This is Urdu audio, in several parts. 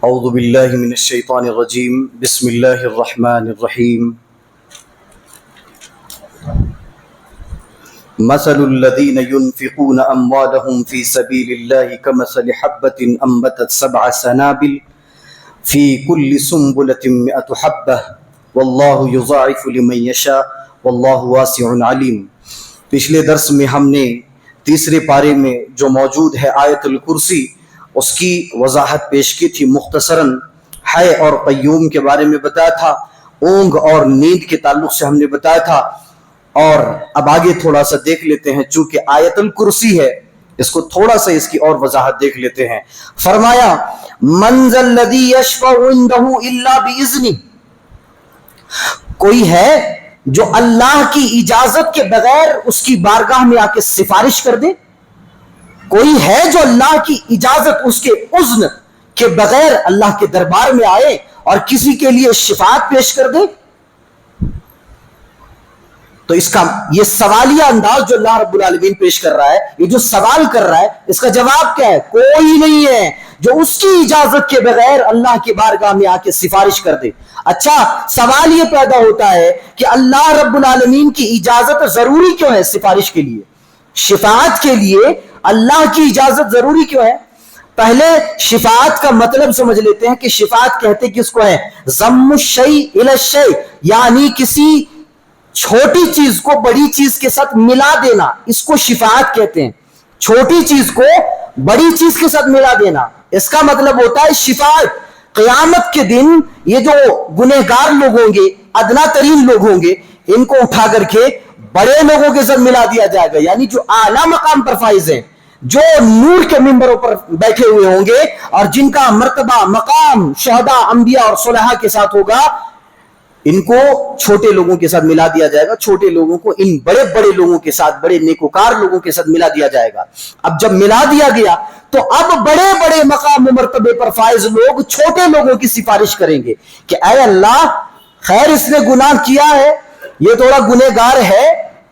اعوذ باللہ من الشیطان الرجیم بسم اللہ الرحمن الرحیم مثل الذین ينفقون اموالهم فی سبیل اللہ کمثل حبۃ انبتت سبع سنابل فی کل سنبلۃ مئۃ حبۃ واللہ یضاعف لمن یشاء واللہ واسع علیم۔ پچھلے درس میں ہم نے تیسرے پارے میں جو موجود ہے آیت الکرسی، اس کی وضاحت پیش کی تھی۔ مختصراً حی اور قیوم کے بارے میں بتایا تھا، اونگ اور نیند کے تعلق سے ہم نے بتایا تھا، اور اب آگے تھوڑا سا دیکھ لیتے ہیں، چونکہ آیت الکرسی ہے اس کو تھوڑا سا اس کی اور وضاحت دیکھ لیتے ہیں۔ فرمایا من ذا الذی یشفع عندہ الا باذنہ، کوئی ہے جو اللہ کی اجازت کے بغیر اس کی بارگاہ میں آ کے سفارش کر دے؟ کوئی ہے جو اللہ کی اجازت، اس کے اذن کے بغیر اللہ کے دربار میں آئے اور کسی کے لیے شفاعت پیش کر دے؟ تو اس کا یہ سوالیہ انداز جو اللہ رب العالمین پیش کر رہا ہے، یہ جو سوال کر رہا ہے، اس کا جواب کیا ہے؟ کوئی نہیں ہے جو اس کی اجازت کے بغیر اللہ کی بارگاہ میں آ کے سفارش کر دے۔ اچھا، سوال یہ پیدا ہوتا ہے کہ اللہ رب العالمین کی اجازت ضروری کیوں ہے سفارش کے لیے؟ شفاعت کے لیے اللہ کی اجازت ضروری کیوں ہے؟ پہلے شفاعت کا مطلب سمجھ لیتے ہیں کہ شفاعت کہتے کس کو ہے؟ ضم الشیء الی الشیء، یعنی کسی چھوٹی چیز کو بڑی چیز کے ساتھ ملا دینا، اس کو شفاعت کہتے ہیں۔ چھوٹی چیز کو بڑی چیز کے ساتھ ملا دینا، اس کا مطلب ہوتا ہے شفاعت۔ قیامت کے دن یہ جو گنہگار لوگ ہوں گے، ادنا ترین لوگ ہوں گے، ان کو اٹھا کر کے بڑے لوگوں کے ساتھ ملا دیا جائے گا، یعنی جو اعلیٰ مقام پر فائز ہیں، جو نور کے منبروں پر بیٹھے ہوئے ہوں گے اور جن کا مرتبہ مقام شہداء، انبیاء اور صلحاء کے ساتھ ہوگا، ان کو چھوٹے لوگوں کے ساتھ ملا دیا جائے گا۔ چھوٹے لوگوں کو ان بڑے بڑے لوگوں کے ساتھ، بڑے نیکوکار لوگوں کے ساتھ ملا دیا جائے گا۔ اب جب ملا دیا گیا تو اب بڑے بڑے مقام و مرتبے پر فائز لوگ چھوٹے لوگوں کی سفارش کریں گے کہ اے اللہ، خیر اس نے گناہ کیا ہے، یہ تھوڑا گنہگار ہے،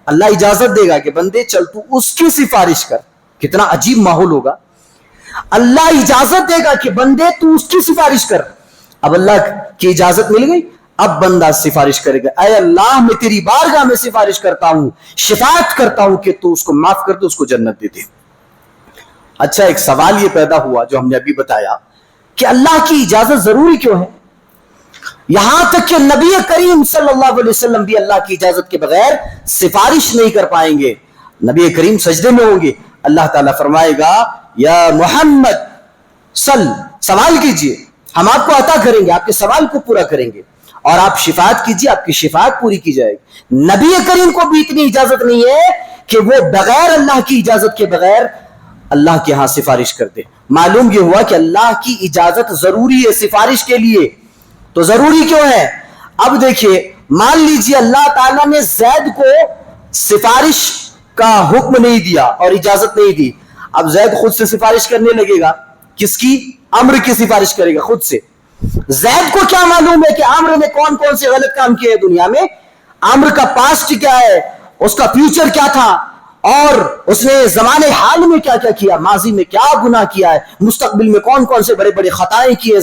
اللہ اجازت دے گا کہ بندے چل تو اس کی سفارش کر۔ کتنا عجیب ماحول ہوگا۔ اللہ اجازت دے گا کہ بندے تو اس کی سفارش کر۔ اب اللہ کی اجازت مل گئی، اب بندہ سفارش کرے گا، اے اللہ میں تیری بارگاہ میں سفارش کرتا ہوں، شفاعت کرتا ہوں کہ تو اس کو معاف کر دے، اس کو جنت دے دے۔ اچھا، ایک سوال یہ پیدا ہوا جو ہم نے ابھی بتایا کہ اللہ کی اجازت ضروری کیوں ہے؟ یہاں تک کہ نبی کریم صلی اللہ علیہ وسلم بھی اللہ کی اجازت کے بغیر سفارش نہیں کر پائیں گے۔ نبی کریم سجدے میں ہوں گے، اللہ تعالیٰ فرمائے گا یا محمد سوال کیجئے، ہم آپ کو عطا کریں گے، آپ کے سوال کو پورا کریں گے، اور آپ شفاعت کیجئے، آپ کی شفاعت پوری کی جائے گی۔ نبی کریم کو بھی اتنی اجازت نہیں ہے کہ وہ بغیر اللہ کی اجازت کے بغیر اللہ کے ہاں سفارش کر دے۔ معلوم یہ ہوا کہ اللہ کی اجازت ضروری ہے سفارش کے لیے۔ تو ضروری کیوں ہے؟ اب دیکھیے، مان لیجئے اللہ تعالیٰ نے زید کو سفارش کا حکم نہیں دیا اور اجازت نہیں دی، اب زید خود سے سفارش کرنے لگے گا۔ کس کی؟ عمرو کی سفارش کرے گا خود سے۔ زید کو کیا معلوم ہے کہ عمرو نے کون کون سے غلط کام کیے دنیا میں؟ عمرو کا پاسٹ کیا ہے، اس کا فیوچر کیا تھا، اور اس نے زمانے حال میں کیا کیا کیا، ماضی میں کیا گناہ کیا ہے، مستقبل میں کون کون سے بڑے بڑے خطائیں کیے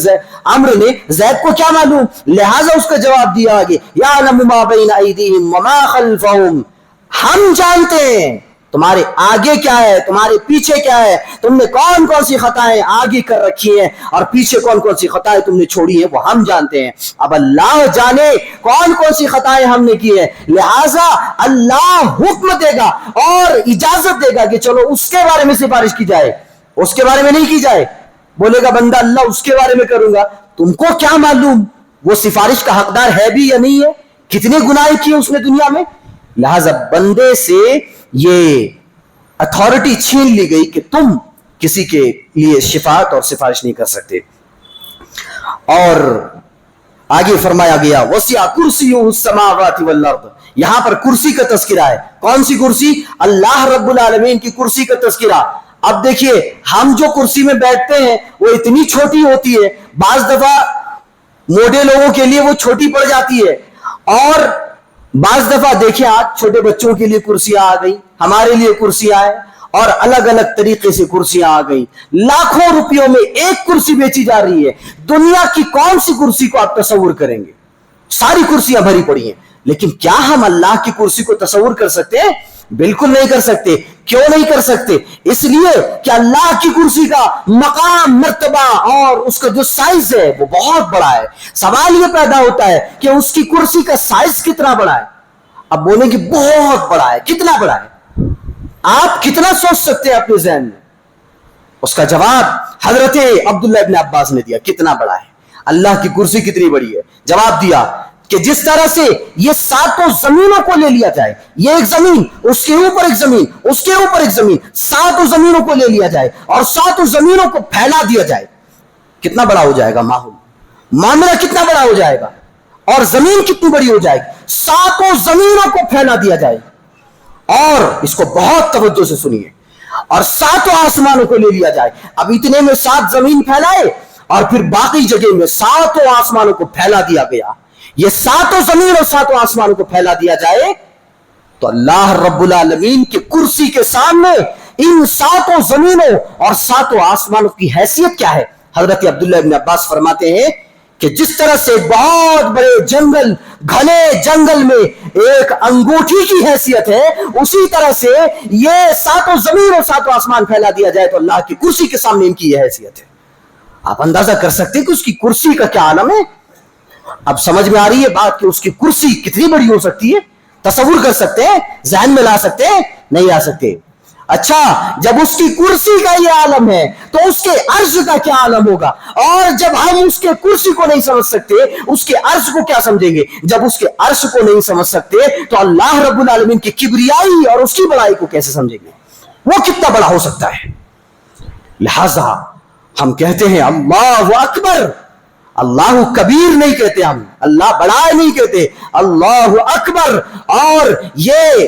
عمرو نے۔ زید کو کیا معلوم؟ لہٰذا اس کا جواب دیا آگے، یعلم ما بین ایدیہم وما خلفہم، ہم جانتے ہیں تمہارے آگے کیا ہے، تمہارے پیچھے کیا ہے، تم نے کون کون سی خطائیں آگے کر رکھی ہیں اور پیچھے کون کون سی خطائیں تم نے چھوڑی ہیں، وہ ہم جانتے ہیں۔ اب اللہ جانے کون کون سی خطائیں ہم نے کی ہیں، لہٰذا اللہ حکم دے گا اور اجازت دے گا کہ چلو اس کے بارے میں سفارش کی جائے، اس کے بارے میں نہیں کی جائے۔ بولے گا بندہ اللہ اس کے بارے میں کروں گا، تم کو کیا معلوم وہ سفارش کا حقدار ہے بھی یا نہیں ہے، کتنے گناہ کیے اس نے دنیا میں۔ لہٰذا بندے سے یہ اتھارٹی چھین لی گئی کہ تم کسی کے لیے شفاعت اور سفارش نہیں کر سکتے۔ اور آگے فرمایا گیا وسع کرسیہ السماوات والارض، یہاں پر کرسی کا تذکرہ ہے۔ کون سی کرسی؟ اللہ رب العالمین کی کرسی کا تذکرہ۔ اب دیکھیے، ہم جو کرسی میں بیٹھتے ہیں وہ اتنی چھوٹی ہوتی ہے، بعض دفعہ موٹے لوگوں کے لیے وہ چھوٹی پڑ جاتی ہے، اور بعض دفعہ دیکھیں آج چھوٹے بچوں کے لیے کرسیاں آ گئی، ہمارے لیے کرسیاں آئے، اور الگ الگ طریقے سے کرسیاں آ گئی, لاکھوں روپیوں میں ایک کرسی بیچی جا رہی ہے. دنیا کی کون سی کرسی کو آپ تصور کریں گے؟ ساری کرسیاں بھری پڑی ہیں. لیکن کیا ہم اللہ کی کرسی کو تصور کر سکتے ہیں؟ بالکل نہیں کر سکتے. کیوں نہیں کر سکتے؟ اس لیے کہ اللہ کی کرسی کا مقام, مرتبہ اور اس کا جو سائز ہے وہ بہت بڑا ہے. سوال یہ پیدا ہوتا ہے کہ اس کی کرسی کا سائز کتنا بڑا ہے؟ اب بولیں کہ بہت بڑا ہے. کتنا بڑا ہے؟ آپ کتنا سوچ سکتے ہیں اپنے ذہن میں؟ اس کا جواب حضرت عبداللہ ابن عباس نے دیا. کتنا بڑا ہے اللہ کی کرسی, کتنی بڑی ہے؟ جواب دیا کہ جس طرح سے یہ ساتوں زمینوں کو لے لیا جائے, یہ ایک زمین, اس کے اوپر ایک زمین, اس کے اوپر ایک زمین, ساتوں زمینوں کو لے لیا جائے اور ساتوں زمینوں کو پھیلا دیا جائے, کتنا بڑا ہو جائے گا ماحول, معاملہ کتنا بڑا ہو جائے گا, اور زمین کتنی بڑی ہو جائے گی. ساتوں زمینوں کو پھیلا دیا جائے, اور اس کو بہت توجہ سے سنیے, اور ساتوں آسمانوں کو لے لیا جائے. اب اتنے میں 7 زمین پھیلائے اور پھر باقی جگہ میں ساتوں آسمانوں کو پھیلا دیا گیا. یہ ساتوں زمین اور ساتوں آسمانوں کو پھیلا دیا جائے تو اللہ رب العالمین کی کرسی کے سامنے ان ساتوں زمینوں اور ساتوں آسمانوں کی حیثیت کیا ہے؟ حضرت عبداللہ ابن عباس فرماتے ہیں کہ جس طرح سے بہت بڑے جنگل, گھنے جنگل میں ایک انگوٹھی کی حیثیت ہے, اسی طرح سے یہ ساتوں زمین اور ساتوں آسمان پھیلا دیا جائے تو اللہ کی کرسی کے سامنے ان کی یہ حیثیت ہے. آپ اندازہ کر سکتے ہیں کہ اس کی کرسی کا کیا عالم ہے. اب سمجھ میں آ رہی ہے بات کہ اس کی کرسی کتنی بڑی ہو سکتی ہے؟ تصور کر سکتے ہیں؟ ذہن میں لا سکتے ہیں؟ نہیں آ سکتے. اچھا, جب اس کی کرسی کا یہ عالم ہے تو اس کے عرش کا کیا عالم ہوگا؟ اور جب ہم اس کے کرسی کو نہیں سمجھ سکتے, اس کے عرش کو کیا سمجھیں گے؟ جب اس کے عرش کو نہیں سمجھ سکتے تو اللہ رب العالمین کی کبریائی اور اس کی بڑائی کو کیسے سمجھیں گے؟ وہ کتنا بڑا ہو سکتا ہے؟ لہذا ہم کہتے ہیں اللہ اکبر. اللہ کبیر نہیں کہتے, ہم اللہ بڑا نہیں کہتے, اللہ اکبر. اور یہ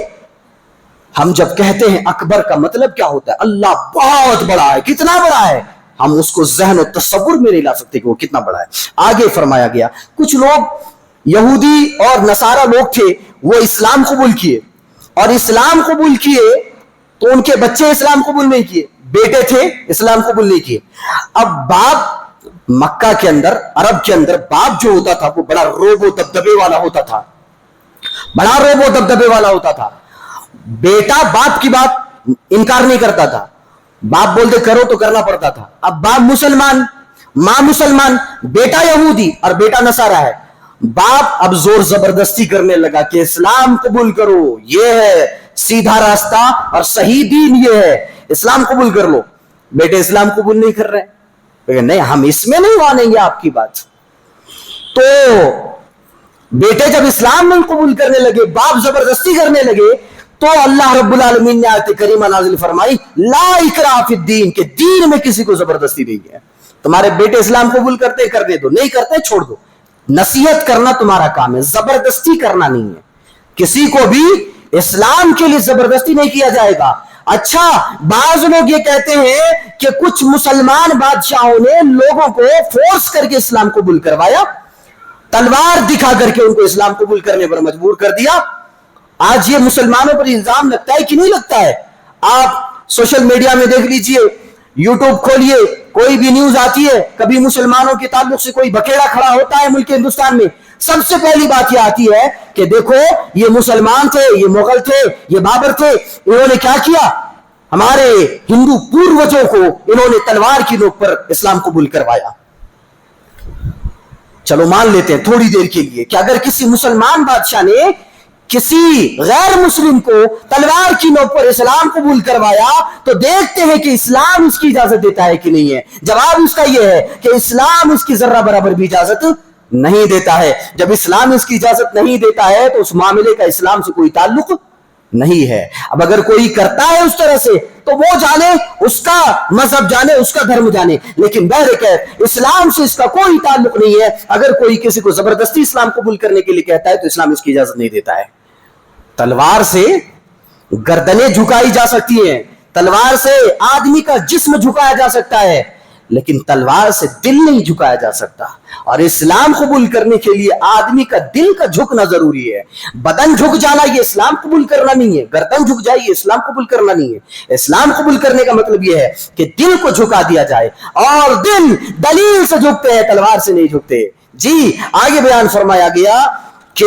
ہم جب کہتے ہیں اکبر کا مطلب کیا ہوتا ہے؟ اللہ بہت بڑا ہے. کتنا بڑا ہے؟ ہم اس کو ذہن و تصور میں نہیں لا سکتے کہ وہ کتنا بڑا ہے. آگے فرمایا گیا, کچھ لوگ یہودی اور نصارہ لوگ تھے, وہ اسلام قبول کیے, اور اسلام قبول کیے تو ان کے بچے اسلام قبول نہیں کیے, بیٹے تھے اسلام قبول نہیں کیے. اب باپ مکہ کے اندر, عرب کے اندر باپ جو ہوتا تھا وہ بڑا روب و دبدبے والا ہوتا تھا, بڑا روب و دبدبے والا ہوتا تھا. بیٹا باپ کی بات انکار نہیں کرتا تھا, باپ بولتے کرو تو کرنا پڑتا تھا. اب باپ مسلمان, ماں مسلمان, بیٹا یہودی اور بیٹا نصارہ ہے. باپ اب زور زبردستی کرنے لگا کہ اسلام قبول کرو, یہ ہے سیدھا راستہ اور صحیح دین یہ ہے, اسلام قبول کر لو. بیٹے اسلام قبول نہیں کر رہے, نہیں ہم اس میں نہیں مانیں گے آپ کی بات. تو بیٹے جب اسلام نہیں قبول کرنے لگے, باپ زبردستی کرنے لگے, تو اللہ رب العالمین نے آیت کریمہ نازل فرمائی لا اکراہ فی الدین, کہ دین میں کسی کو زبردستی نہیں ہے. تمہارے بیٹے اسلام قبول کرتے کرنے دو, نہیں کرتے چھوڑ دو. نصیحت کرنا تمہارا کام ہے, زبردستی کرنا نہیں ہے. کسی کو بھی اسلام کے لیے زبردستی نہیں کیا جائے گا. اچھا, بعض لوگ یہ کہتے ہیں کہ کچھ مسلمان بادشاہوں نے لوگوں کو فورس کر کے اسلام قبول کروایا, تلوار دکھا کر کے ان کو اسلام قبول کرنے پر مجبور کر دیا. آج یہ مسلمانوں پر الزام لگتا ہے کہ نہیں لگتا ہے؟ آپ سوشل میڈیا میں دیکھ لیجئے, یوٹیوب کھولیے, کوئی بھی نیوز آتی ہے, کبھی مسلمانوں کے تعلق سے کوئی بکیڑا کھڑا ہوتا ہے ملک ہندوستان میں, سب سے پہلی بات یہ آتی ہے کہ دیکھو یہ مسلمان تھے, یہ مغل تھے, یہ بابر تھے, انہوں نے کیا کیا, ہمارے ہندو پوروجوں کو انہوں نے تلوار کی نوک پر اسلام قبول کروایا. چلو مان لیتے ہیں تھوڑی دیر کے لیے کہ اگر کسی مسلمان بادشاہ نے کسی غیر مسلم کو تلوار کی نوک پر اسلام قبول کروایا تو دیکھتے ہیں کہ اسلام اس کی اجازت دیتا ہے کہ نہیں ہے. جواب اس کا یہ ہے کہ اسلام اس کی ذرہ برابر بھی اجازت نہیں دیتا ہے. جب اسلام اس کی اجازت نہیں دیتا ہے تو اس معاملے کا اسلام سے کوئی تعلق نہیں ہے. اب اگر کوئی کرتا ہے اس طرح سے تو وہ جانے, اس کا مذہب جانے, اس کا دھرم جانے, لیکن بہرکیف اسلام سے اس کا کوئی تعلق نہیں ہے. اگر کوئی کسی کو زبردستی اسلام قبول کرنے کے لیے کہتا ہے تو اسلام اس کی اجازت نہیں دیتا ہے. تلوار سے گردنیں جھکائی جا سکتی ہیں, تلوار سے آدمی کا جسم جھکایا جا سکتا ہے, لیکن تلوار سے دل نہیں جھکایا جا سکتا. اور اسلام قبول کرنے کے لیے آدمی کا دل کا جھکنا ضروری ہے. بدن جھک جانا یہ اسلام قبول کرنا نہیں ہے. گردن جھک جائے یہ اسلام قبول کرنا نہیں ہے. اسلام قبول کرنے کا مطلب یہ ہے کہ دل کو جھکا دیا جائے, اور دل دلیل سے جھکتے ہیں, تلوار سے نہیں جھکتے. جی آگے بیان فرمایا گیا کہ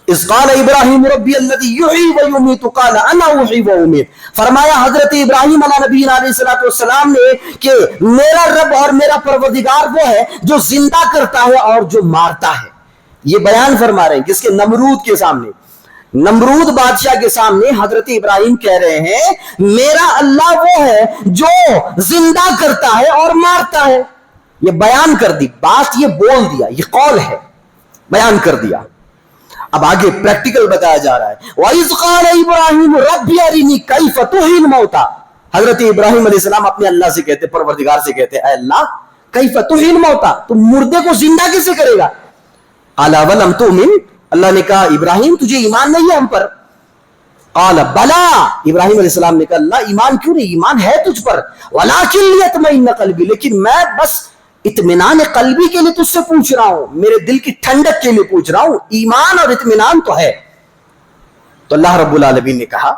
اذ قال ابراہیم ربی الذی یحیی و یمیت قال انا احیی و امیت. فرمایا حضرت ابراہیم علیہ نبی علیہ الصلوۃ والسلام نے کہ میرا رب اور میرا پروردگار وہ ہے جو زندہ کرتا ہے اور جو مارتا ہے. یہ بیان فرما رہے ہیں کس کے؟ نمرود کے سامنے. نمرود بادشاہ کے سامنے حضرت ابراہیم کہہ رہے ہیں میرا اللہ وہ ہے جو زندہ کرتا ہے اور مارتا ہے. یہ بیان کر دی بات, یہ بول دیا, یہ قول ہے, بیان کر دیا. اب آگے پریکٹیکل بتایا جا رہا ہے. وَإِذْ قَالَ إِبْرَاهِيمُ رَبِّ أَرِنِي كَيْفَ تُحْيِي الْمَوْتَى. حضرت ابراہیم علیہ السلام اپنے اللہ سے کہتے, پروردگار سے کہتے, اے اللہ کیف تحیی الموتى, تو مردے کو زندہ کیسے کرے گا؟ قال ولم تؤمن. اللہ نے کہا ابراہیم تجھے ایمان نہیں ہے ہم پر؟ قال بلا. ابراہیم علیہ السلام نے کہا اللہ ایمان کیوں نہیں, ایمان ہے تجھ پر, ولکن لیطمئن قلبی, لیکن میں بس اطمینان قلبی کے لیے تجھ سے پوچھ رہا ہوں, میرے دل کی ٹھنڈک کے لیے پوچھ رہا ہوں, ایمان اور اطمینان تو ہے. تو اللہ رب العالمین نے کہا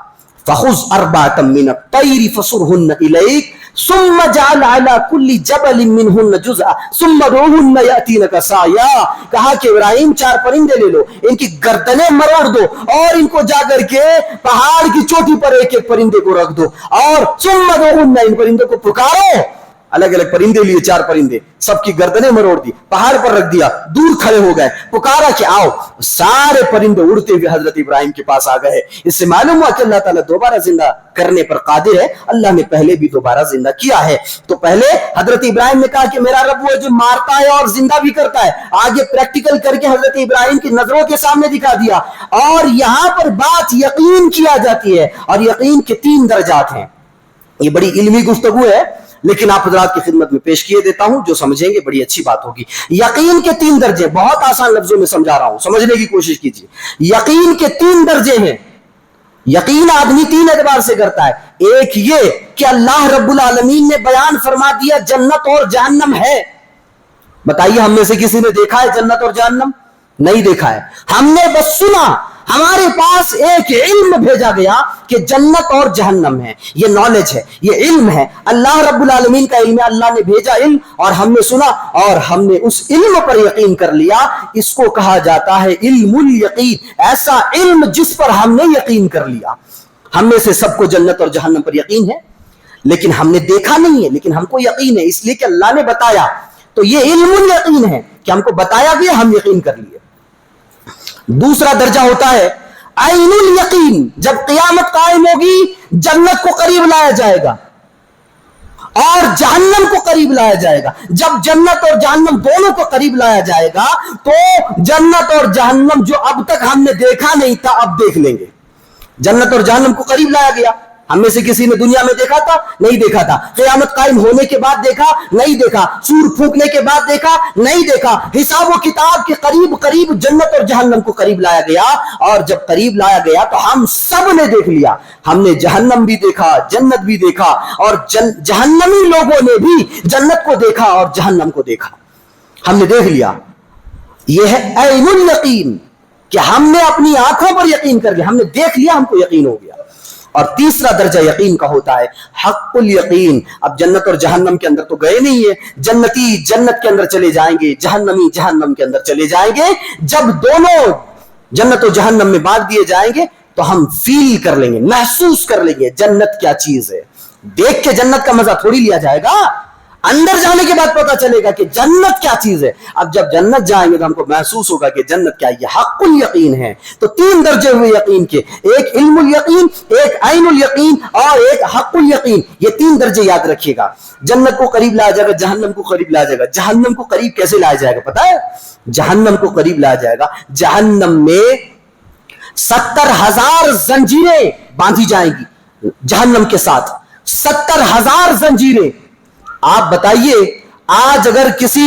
فخذ اربعۃ من الطیر فصرهن الیک ثم اجعل على كل جبل منهن جزءا ثم ادعوهن ياتينك سعيا. کہا کہ ابراہیم 4 پرندے لے لو, ان کی گردنیں مروڑ دو اور ان کو جا کر کے پہاڑ کی چوٹی پر ایک ایک پرندے کو رکھ دو, اور ثم ادعوهن, ان پرندوں کو پکارو. الگ الگ پرندے لیے 4 پرندے, سب کی گردنیں مروڑ دی, پہاڑ پر رکھ دیا, دور کھڑے ہو گئے, پکارا کہ آؤ. سارے پرندے اڑتے ہوئے حضرت ابراہیم کے پاس آ گئے. اس سے معلوم ہوا کہ اللہ تعالیٰ دوبارہ زندہ کرنے پر قادر ہے. اللہ نے پہلے بھی دوبارہ زندہ کیا ہے. تو پہلے حضرت ابراہیم نے کہا کہ میرا رب وہ جو مارتا ہے اور زندہ بھی کرتا ہے. آگے پریکٹیکل کر کے حضرت ابراہیم کی نظروں کے سامنے دکھا دیا. اور یہاں پر بات یقین کیا جاتی ہے, اور یقین کے 3 درجات ہیں. یہ بڑی علمی گفتگو ہے, لیکن آپ حضرات کی خدمت میں پیش کیے دیتا ہوں, جو سمجھیں گے بڑی اچھی بات ہوگی. یقین کے 3 درجے, بہت آسان لفظوں میں سمجھا رہا ہوں, سمجھنے کی کوشش کیجیے. یقین کے 3 درجے ہیں. یقین آدمی 3 اعتبار سے کرتا ہے. ایک یہ کہ اللہ رب العالمین نے بیان فرما دیا جنت اور جہنم ہے. بتائیے ہم میں سے کسی نے دیکھا ہے جنت اور جہنم؟ نہیں دیکھا ہے. ہم نے بس سنا, ہمارے پاس ایک علم بھیجا گیا کہ جنت اور جہنم ہے. یہ نالج ہے, یہ علم ہے, اللہ رب العالمین کا علم ہے. اللہ نے بھیجا علم اور ہم نے سنا اور ہم نے اس علم پر یقین کر لیا. اس کو کہا جاتا ہے علم الیقین. ایسا علم جس پر ہم نے یقین کر لیا. ہم میں سے سب کو جنت اور جہنم پر یقین ہے, لیکن ہم نے دیکھا نہیں ہے, لیکن ہم کو یقین ہے اس لیے کہ اللہ نے بتایا. تو یہ علم الیقین ہے کہ ہم کو بتایا گیا, ہم یقین کر لیے. دوسرا درجہ ہوتا ہے عین الیقین. جب قیامت قائم ہوگی جنت کو قریب لایا جائے گا اور جہنم کو قریب لایا جائے گا. جب جنت اور جہنم دونوں کو قریب لایا جائے گا تو جنت اور جہنم جو اب تک ہم نے دیکھا نہیں تھا اب دیکھ لیں گے. جنت اور جہنم کو قریب لایا گیا. ہم میں سے کسی نے دنیا میں دیکھا تھا؟ نہیں دیکھا تھا. قیامت قائم ہونے کے بعد دیکھا؟ نہیں دیکھا. سور پھونکنے کے بعد دیکھا؟ نہیں دیکھا. حساب و کتاب کے قریب قریب جنت اور جہنم کو قریب لایا گیا, اور جب قریب لایا گیا تو ہم سب نے دیکھ لیا. ہم نے جہنم بھی دیکھا, جنت بھی دیکھا, اور جہنمی لوگوں نے بھی جنت کو دیکھا اور جہنم کو دیکھا. ہم نے دیکھ لیا. یہ ہے عین الیقین کہ ہم نے اپنی آنکھوں پر یقین کر لیا, ہم نے دیکھ لیا, ہم کو یقین ہو گیا. اور تیسرا درجہ یقین کا ہوتا ہے حق الیقین. اب جنت اور جہنم کے اندر تو گئے نہیں ہے, جنتی جنت کے اندر چلے جائیں گے, جہنمی جہنم کے اندر چلے جائیں گے. جب دونوں جنت و جہنم میں بانٹ دیے جائیں گے تو ہم فیل کر لیں گے, محسوس کر لیں گے جنت کیا چیز ہے. دیکھ کے جنت کا مزہ تھوڑی لیا جائے گا, اندر جانے کے بعد پتا چلے گا کہ جنت کیا چیز ہے. اب جب جنت جائیں گے تو ہم کو محسوس ہوگا کہ جنت کیا, یہ حق الیقین ہے. تو 3 درجے ہوئے یقین کے, ایک علم الیقین, ایک عین الیقین, اور ایک حق الیقین. یہ 3 درجے یاد رکھیے گا. جنت کو قریب لایا جائے گا, جہنم کو قریب لایا جائے گا. جہنم کو قریب کیسے لایا جائے گا پتا ہے؟ جہنم کو قریب لایا جائے گا, جہنم میں 70,000 زنجیریں باندھی جائیں گی جہنم کے ساتھ. 70,000 زنجیریں. آپ بتائیے آج اگر کسی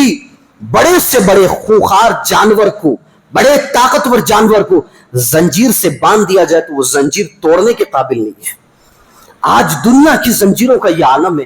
بڑے سے بڑے خوخار جانور کو, بڑے طاقتور جانور کو زنجیر سے باندھ دیا جائے تو وہ زنجیر توڑنے کے قابل نہیں ہے. آج دنیا کی زنجیروں کا یہ عالم ہے.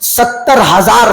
70,000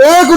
1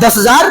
10,000,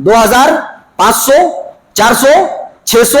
2,000, 500, 400, 600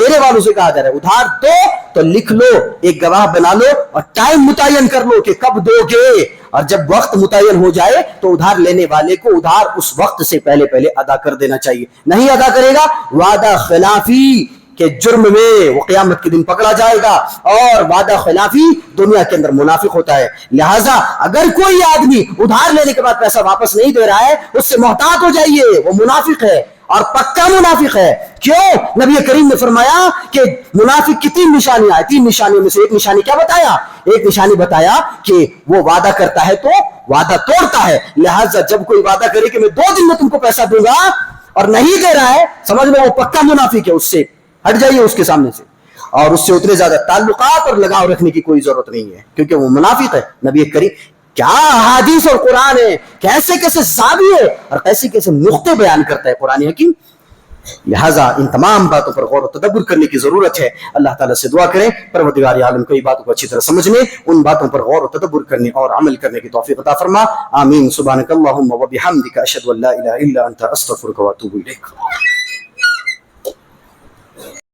دینے والوں سے کہا جا رہا ہے ادھار دو تو لکھ لو, ایک گواہ بنا لو اور ٹائم متعین کر لو کہ کب دو گے, اور جب وقت متعین ہو جائے تو ادھار لینے والے کو ادھار اس وقت سے پہلے ادا کر دینا چاہیے. نہیں ادا کرے گا وعدہ خلافی کے جرم میں وہ قیامت کے دن پکڑا جائے گا, اور وعدہ خلافی دنیا کے اندر منافق ہوتا ہے. لہٰذا اگر کوئی آدمی ادھار لینے کے بعد پیسہ واپس نہیں دے رہا ہے اس سے محتاط ہو جائیے, وہ منافق ہے اور پکا منافق ہے. کیوں؟ نبی کریم نے فرمایا کہ منافق کی 3 نشانیاں ہیں, 3 نشانیوں میں سے ایک نشانی کیا بتایا؟ ایک نشانی بتایا کہ وہ وعدہ کرتا ہے تو وعدہ توڑتا ہے. لہٰذا جب کوئی وعدہ کرے کہ میں 2 دن میں تم کو پیسہ دوں گا اور نہیں دے رہا ہے, سمجھ لو وہ پکا منافق ہے, اس سے ہٹ جائیے اس کے سامنے سے, اور اس سے اتنے زیادہ تعلقات اور لگاؤ رکھنے کی کوئی ضرورت نہیں ہے کیونکہ وہ منافق ہے. نبی کریم کیا حدیث اور قرآن ہے, کیسے کیسے زاویے اور کیسے کیسے نقطے بیان کرتا ہے قرآن حکیم. لہٰذا ان تمام باتوں پر غور و تدبر کرنے کی ضرورت ہے. اللہ تعالیٰ سے دعا کریں پروردگار عالم کو باتوں کو اچھی طرح سمجھنے, ان باتوں پر غور و تدبر کرنے اور عمل کرنے کی توفیق عطا فرما. آمین. سبحانک اللہم و بحمدک اشہد ان لا الہ الا انت استغفرک و اتوب الیک.